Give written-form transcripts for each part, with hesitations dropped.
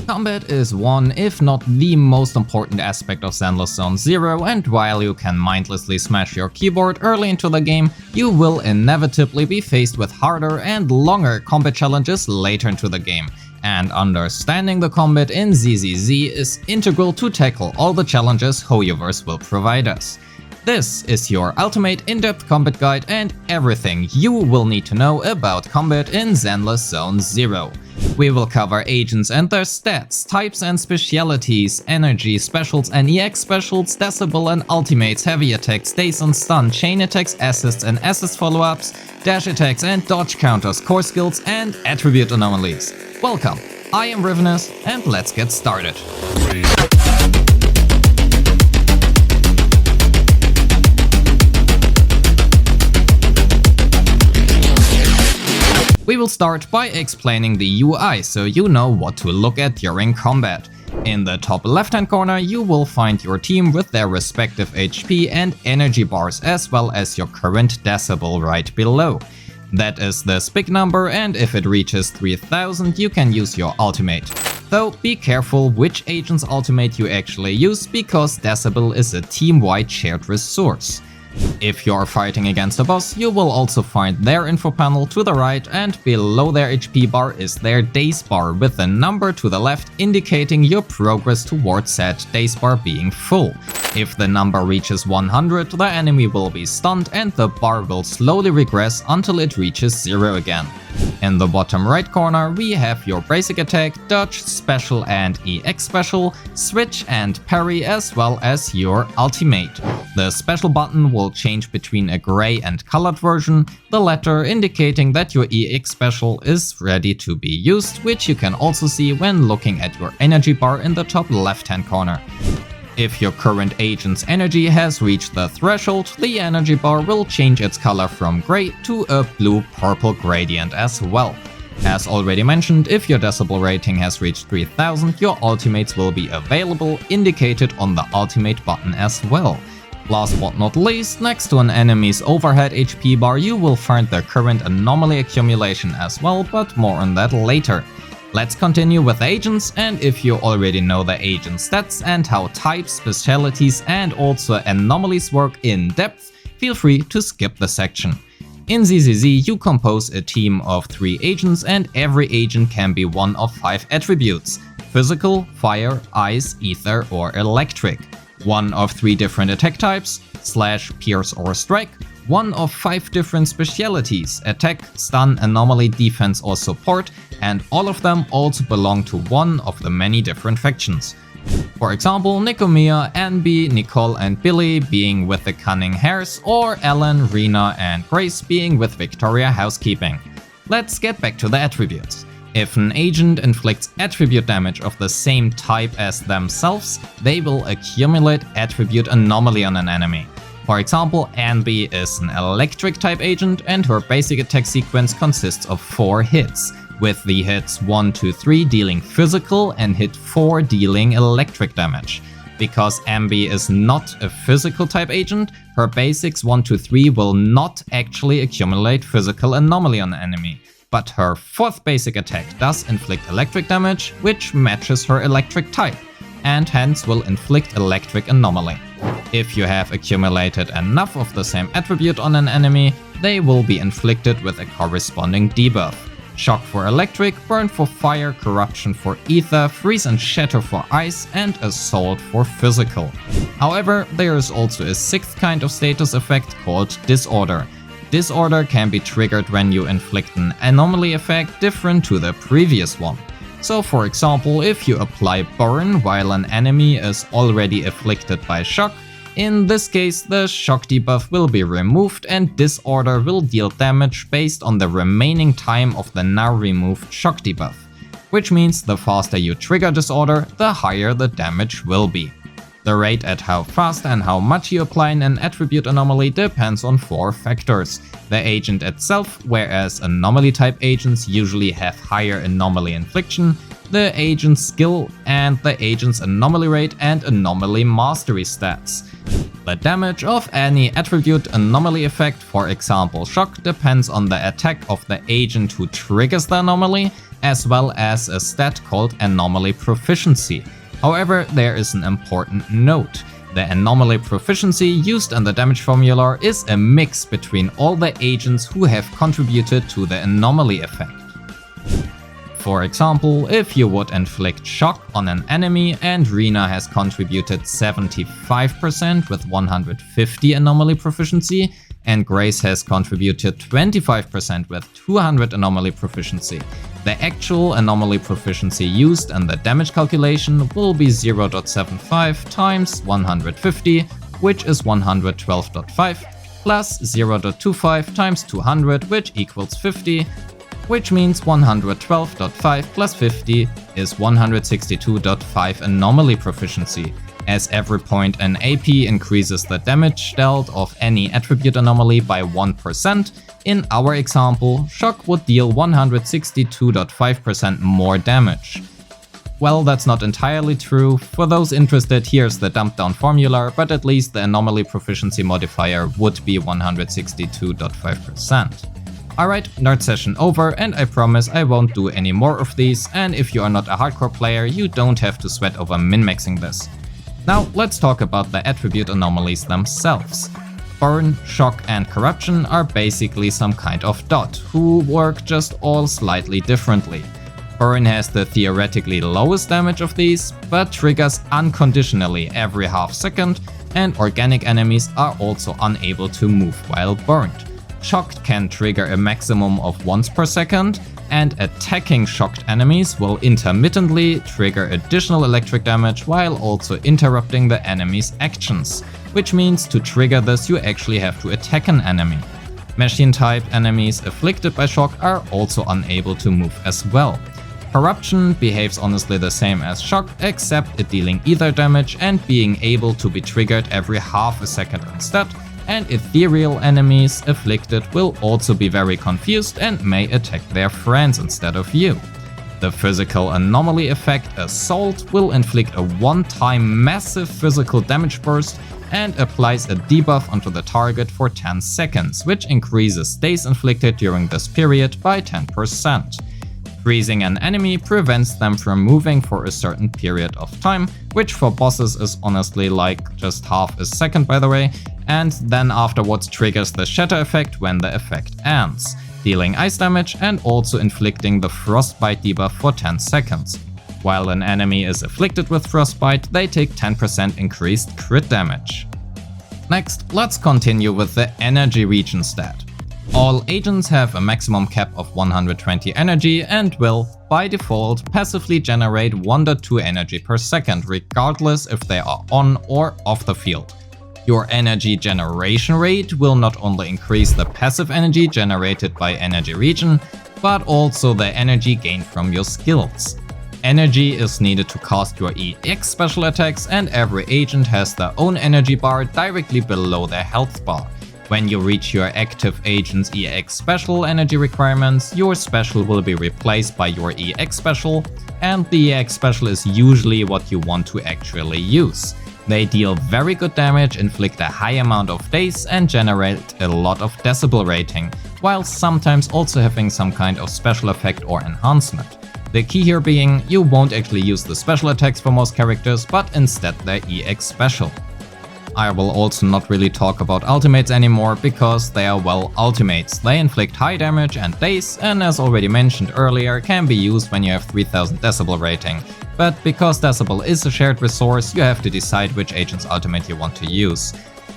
Combat is one, if not the most important aspect of Zenless Zone Zero, and while you can mindlessly smash your keyboard early into the game, you will inevitably be faced with harder and longer combat challenges later into the game. And understanding the combat in ZZZ is integral to tackle all the challenges hoyoverse will provide us. This is your ultimate in-depth combat guide and everything you will need to know about combat in Zenless Zone Zero. We will cover agents and their stats, types and specialities, energy, specials and EX specials, decibel and ultimates, heavy attacks, daze and stun, chain attacks, assists and assist follow-ups, dash attacks and dodge counters, core skills and attribute anomalies. Welcome, I am Rivenous and let's get started. We will start by explaining the UI so you know what to look at during combat. In the top left-hand corner you will find your team with their respective HP and energy bars as well as your current decibel right below. That is this big number, and if it reaches 3000 you can use your ultimate. Though be careful which agent's ultimate you actually use, because decibel is a team-wide shared resource. If you're fighting against a boss, you will also find their info panel to the right, and below their HP bar is their daze bar with a number to the left indicating your progress towards said daze bar being full. If the number reaches 100, the enemy will be stunned and the bar will slowly regress until it reaches 0 again. In the bottom right corner we have your basic attack, dodge, special and EX special, switch and parry, as well as your ultimate. The special button will change between a grey and colored version, the latter indicating that your EX special is ready to be used, which you can also see when looking at your energy bar in the top left hand corner. If your current agent's energy has reached the threshold, the energy bar will change its color from grey to a blue-purple gradient as well. As already mentioned, if your decibel rating has reached 3000, your ultimates will be available, indicated on the ultimate button as well. Last but not least, next to an enemy's overhead HP bar you will find their current anomaly accumulation as well, but more on that later. Let's continue with agents, and if you already know the agent stats and how types, specialities and also anomalies work in depth, feel free to skip the section. In ZZZ you compose a team of 3 agents, and every agent can be one of 5 attributes: physical, fire, ice, ether or electric. One of 3 different attack types, slash, pierce or strike. One of 5 different specialities, attack, stun, anomaly, defense or support, and all of them also belong to one of the many different factions. For example, Nicomia, Anby, Nicole and Billy being with the Cunning Hares, or Ellen, Rena and Grace being with Victoria Housekeeping. Let's get back to the attributes. If an agent inflicts attribute damage of the same type as themselves, they will accumulate attribute anomaly on an enemy. For example, Anby is an electric type agent and her basic attack sequence consists of 4 hits, with the hits 1, 2, 3 dealing physical and hit 4 dealing electric damage. Because Anby is not a physical type agent, her basics 1, 2, 3 will not actually accumulate physical anomaly on an enemy. But her 4th basic attack does inflict electric damage, which matches her electric type, and hence will inflict electric anomaly. If you have accumulated enough of the same attribute on an enemy, they will be inflicted with a corresponding debuff. Shock for electric, burn for fire, corruption for ether, freeze and shatter for ice, and assault for physical. However, there is also a 6th kind of status effect called disorder. Disorder can be triggered when you inflict an anomaly effect different to the previous one. So for example, if you apply burn while an enemy is already afflicted by shock, in this case the shock debuff will be removed and disorder will deal damage based on the remaining time of the now removed shock debuff. Which means the faster you trigger disorder, the higher the damage will be. The rate at how fast and how much you apply an attribute anomaly depends on 4 factors. The agent itself, whereas anomaly type agents usually have higher anomaly infliction, the agent's skill, and the agent's anomaly rate and anomaly mastery stats. The damage of any attribute anomaly effect, for example shock, depends on the attack of the agent who triggers the anomaly, as well as a stat called anomaly proficiency. However, there is an important note. The anomaly proficiency used in the damage formula is a mix between all the agents who have contributed to the anomaly effect. For example, if you would inflict shock on an enemy and Rena has contributed 75% with 150 anomaly proficiency, and Grace has contributed 25% with 200 anomaly proficiency, the actual anomaly proficiency used in the damage calculation will be 0.75 times 150, which is 112.5, plus 0.25 times 200, which equals 50, which means 112.5 plus 50 is 162.5 anomaly proficiency. As every point in AP increases the damage dealt of any attribute anomaly by 1%, in our example, shock would deal 162.5% more damage. Well, that's not entirely true. For those interested, here's the dumped down formula, but at least the anomaly proficiency modifier would be 162.5%. Alright, nerd session over, and I promise I won't do any more of these, and if you are not a hardcore player, you don't have to sweat over min-maxing this. Now let's talk about the attribute anomalies themselves. Burn, Shock and Corruption are basically some kind of dot, who work just all slightly differently. Burn has the theoretically lowest damage of these, but triggers unconditionally every half second, and organic enemies are also unable to move while burned. Shocked can trigger a maximum of once per second, and attacking shocked enemies will intermittently trigger additional electric damage while also interrupting the enemy's actions, which means to trigger this you actually have to attack an enemy. Machine-type enemies afflicted by shock are also unable to move as well. Corruption behaves honestly the same as shock, except it dealing ether damage and being able to be triggered every half a second instead, and ethereal enemies afflicted will also be very confused and may attack their friends instead of you. The physical anomaly effect Assault will inflict a one-time massive physical damage burst and applies a debuff onto the target for 10 seconds, which increases days inflicted during this period by 10%. Freezing an enemy prevents them from moving for a certain period of time, which for bosses is honestly like just half a second by the way, and then afterwards triggers the shatter effect when the effect ends, dealing ice damage and also inflicting the frostbite debuff for 10 seconds. While an enemy is afflicted with frostbite, they take 10% increased crit damage. Next, let's continue with the energy regen stat. All agents have a maximum cap of 120 energy and will, by default, passively generate 1.2 energy per second regardless if they are on or off the field. Your energy generation rate will not only increase the passive energy generated by energy regen, but also the energy gained from your skills. Energy is needed to cast your EX special attacks, and every agent has their own energy bar directly below their health bar. When you reach your active agent's EX special energy requirements, your special will be replaced by your EX special, and the EX special is usually what you want to actually use. They deal very good damage, inflict a high amount of daze, and generate a lot of decibel rating, while sometimes also having some kind of special effect or enhancement. The key here being, you won't actually use the special attacks for most characters, but instead their EX special. I will also not really talk about ultimates anymore, because they are well ultimates. They inflict high damage and daze, and as already mentioned earlier, can be used when you have 3000 decibel rating. But because decibel is a shared resource, you have to decide which agent's ultimate you want to use.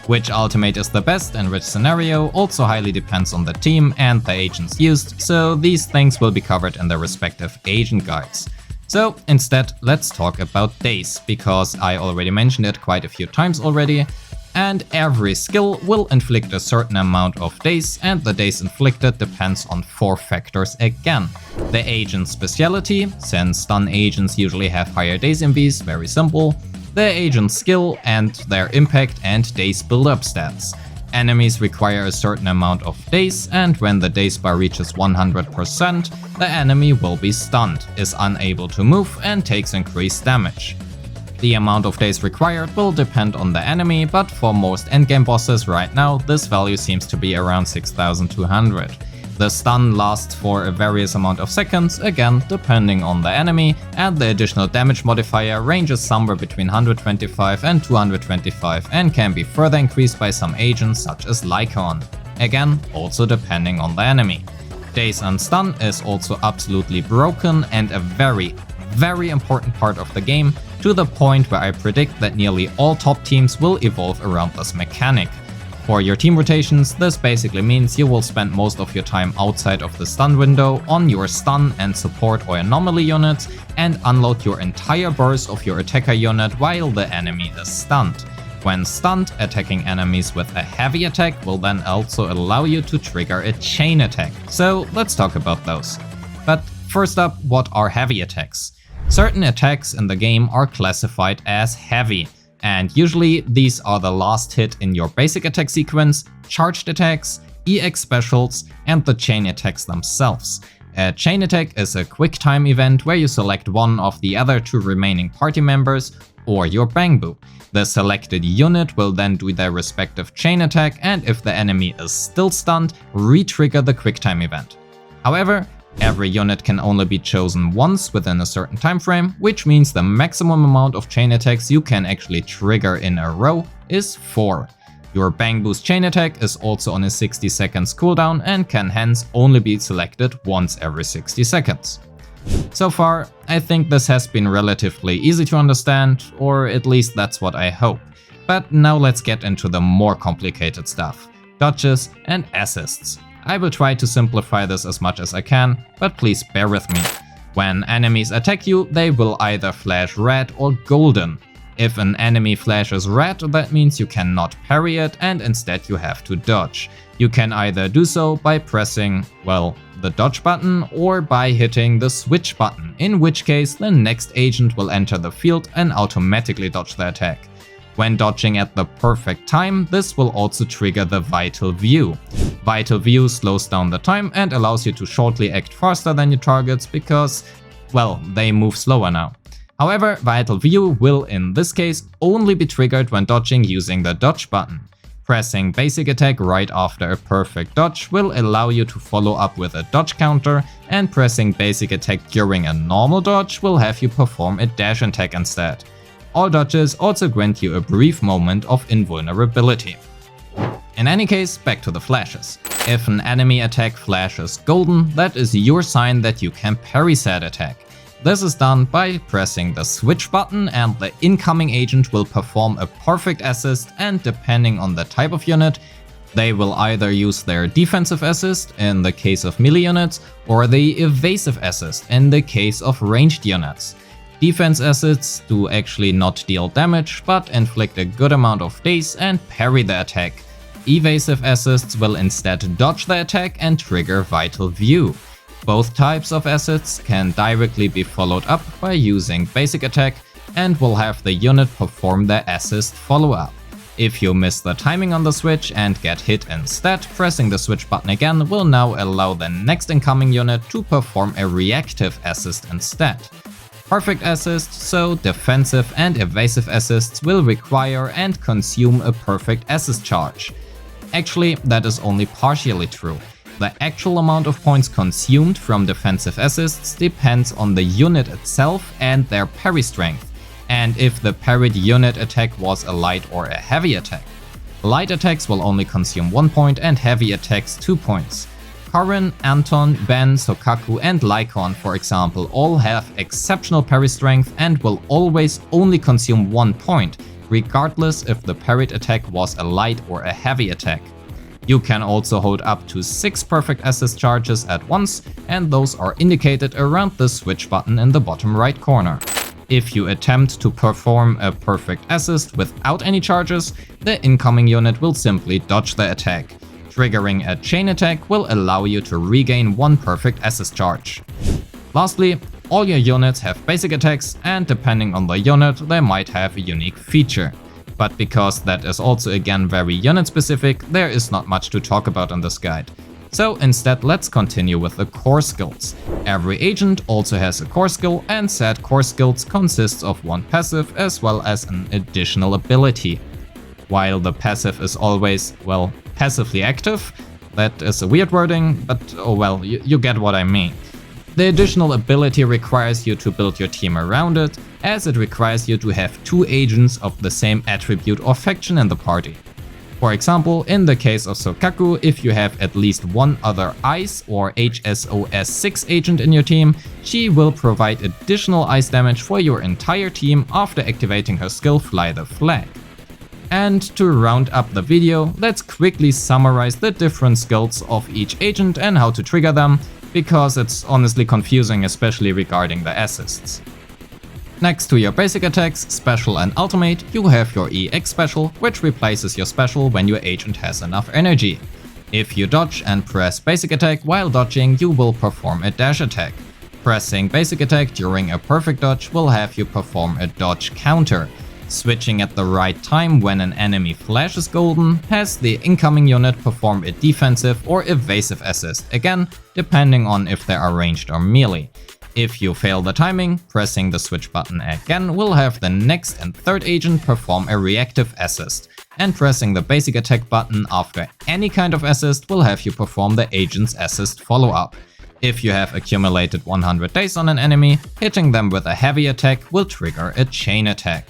Which ultimate is the best in which scenario also highly depends on the team and the agents used, so these things will be covered in the respective agent guides. So instead, let's talk about daze, because I already mentioned it quite a few times already, and every skill will inflict a certain amount of daze, and the daze inflicted depends on 4 factors again. The agent's speciality, since stun agents usually have higher daze MVs, very simple, the agent's skill and their impact and daze build-up stats. Enemies require a certain amount of daze, and when the daze bar reaches 100%, the enemy will be stunned, is unable to move, and takes increased damage. The amount of daze required will depend on the enemy, but for most endgame bosses right now, this value seems to be around 6200. The stun lasts for a various amount of seconds, again depending on the enemy, and the additional damage modifier ranges somewhere between 125 and 225 and can be further increased by some agents such as Lycaon, again also depending on the enemy. Daze and stun is also absolutely broken and a very important part of the game, to the point where I predict that nearly all top teams will evolve around this mechanic. For your team rotations, this basically means you will spend most of your time outside of the stun window on your stun and support or anomaly units and unload your entire burst of your attacker unit while the enemy is stunned. When stunned, attacking enemies with a heavy attack will then also allow you to trigger a chain attack. So let's talk about those. But first up, what are heavy attacks? Certain attacks in the game are classified as heavy, and usually these are the last hit in your basic attack sequence, charged attacks, EX specials, and the chain attacks themselves. A chain attack is a quick time event where you select one of the other two remaining party members or your Bangbu. The selected unit will then do their respective chain attack, and if the enemy is still stunned, re-trigger the quick time event. However, every unit can only be chosen once within a certain time frame, which means the maximum amount of chain attacks you can actually trigger in a row is 4. Your Bangbu's chain attack is also on a 60 seconds cooldown and can hence only be selected once every 60 seconds. So far, I think this has been relatively easy to understand, or at least that's what I hope. But now let's get into the more complicated stuff: dodges and assists. I will try to simplify this as much as I can, but please bear with me. When enemies attack you, they will either flash red or golden. If an enemy flashes red, that means you cannot parry it and instead you have to dodge. You can either do so by pressing, well, the dodge button or by hitting the switch button, in which case the next agent will enter the field and automatically dodge the attack. When dodging at the perfect time, this will also trigger the Vital View. Vital View slows down the time and allows you to shortly act faster than your targets because, well, they move slower now. However, Vital View will in this case only be triggered when dodging using the dodge button. Pressing basic attack right after a perfect dodge will allow you to follow up with a dodge counter, and pressing basic attack during a normal dodge will have you perform a dash attack instead. All dodges also grant you a brief moment of invulnerability. In any case, back to the flashes. If an enemy attack flashes golden, that is your sign that you can parry said attack. This is done by pressing the switch button, and the incoming agent will perform a perfect assist, and depending on the type of unit, they will either use their defensive assist in the case of melee units or the evasive assist in the case of ranged units. Defense assists do actually not deal damage, but inflict a good amount of daze and parry the attack. Evasive assists will instead dodge the attack and trigger Vital View. Both types of assists can directly be followed up by using basic attack and will have the unit perform their assist follow-up. If you miss the timing on the switch and get hit instead, pressing the switch button again will now allow the next incoming unit to perform a reactive assist instead. Perfect assists, so defensive and evasive assists, will require and consume a perfect assist charge. Actually, that is only partially true. The actual amount of points consumed from defensive assists depends on the unit itself and their parry strength, and if the parried unit attack was a light or a heavy attack. Light attacks will only consume 1 point and heavy attacks 2 points. Karin, Anton, Ben, Sokaku and Lycaon, for example, all have exceptional parry strength and will always only consume 1 point, regardless if the parried attack was a light or a heavy attack. You can also hold up to 6 perfect assist charges at once, and those are indicated around the switch button in the bottom right corner. If you attempt to perform a perfect assist without any charges, the incoming unit will simply dodge the attack. Triggering a chain attack will allow you to regain 1 perfect assist charge. Lastly, all your units have basic attacks, and depending on the unit, they might have a unique feature. But because that is also again very unit specific, there is not much to talk about in this guide. So instead, let's continue with the core skills. Every agent also has a core skill, and said core skills consists of one passive as well as an additional ability. While the passive is always, well, passively active, that is a weird wording, but oh well, you get what I mean. The additional ability requires you to build your team around it, as it requires you to have 2 agents of the same attribute or faction in the party. For example, in the case of Sokaku, if you have at least one other Ice or HSOS6 agent in your team, she will provide additional ice damage for your entire team after activating her skill Fly the Flag. And to round up the video, let's quickly summarize the different skills of each agent and how to trigger them, because it's honestly confusing, especially regarding the assists. Next to your basic attacks, special and ultimate, you have your EX special, which replaces your special when your agent has enough energy. If you dodge and press basic attack while dodging, you will perform a dash attack. Pressing basic attack during a perfect dodge will have you perform a dodge counter. Switching at the right time when an enemy flashes golden has the incoming unit perform a defensive or evasive assist, again depending on if they are ranged or melee. If you fail the timing, pressing the switch button again will have the next and third agent perform a reactive assist, and pressing the basic attack button after any kind of assist will have you perform the agent's assist follow-up. If you have accumulated 100 days on an enemy, hitting them with a heavy attack will trigger a chain attack.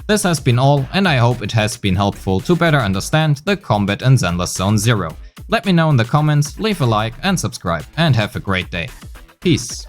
This has been all, and I hope it has been helpful to better understand the combat in Zenless Zone Zero. Let me know in the comments, leave a like and subscribe, and have a great day. Peace.